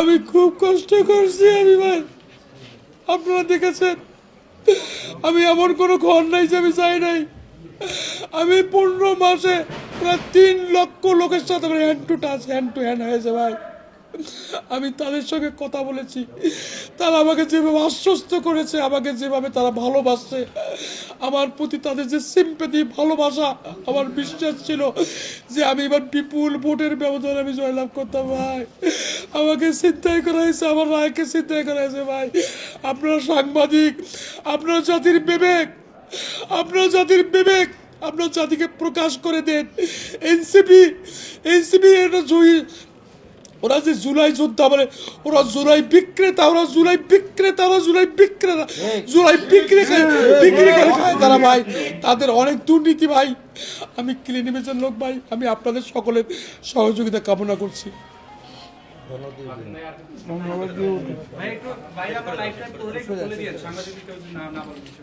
আমি খুব কষ্ট করছি আমি ভাই, আপনারা দেখেছেন আমি এমন কোনো ঘর নাই যে আমি যাই নাই। আমি 15 মাসে প্রায় 3 লক্ষ লোকের সাথে আমার hand to touch, hand to hand হয়েছে ভাই। আমি তাদের সঙ্গে কথা বলেছি, তারা আমাকে যেভাবে আশ্বস্ত করেছে, আমাকে যেভাবে তারা ভালোবাসছে, আমার প্রতি তাদের যে সিম্পেথি, ভালোবাসা, আমার বিশ্বাস ছিল যে আমি এবার বিপুল ভোটের ব্যবধানে আমি জয়লাভ করতাম ভাই। আমাকে চিন্তাই করা হয়েছে, আমার রায়কে চিন্তাই করা হয়েছে ভাই। আপনারা সাংবাদিক, আপনারা জাতির বিবেক, আপনারা জাতির বিবেক, আপনার জাতিকে প্রকাশ করে দেন। এনসিপি এটা ওরা যে জুলাই যোদ্ধা বলে, ওরা জুলাই বিক্রেতা, ওরা জুলাই বিক্রেতা, ওরা জুলাই বিক্রেতা, জুলাই বিক্রি করে খায় তারা ভাই। তাদের অনেক দুর্নীতি ভাই। আমি ক্লিন ইমেজের লোক ভাই, আমি আপনাদের সকলের সহযোগিতা কামনা করছি। ভাই একটু ভাই আমরা লাইভটা বলে দিয়েন সাংবাদিকদের না বলে কিছু।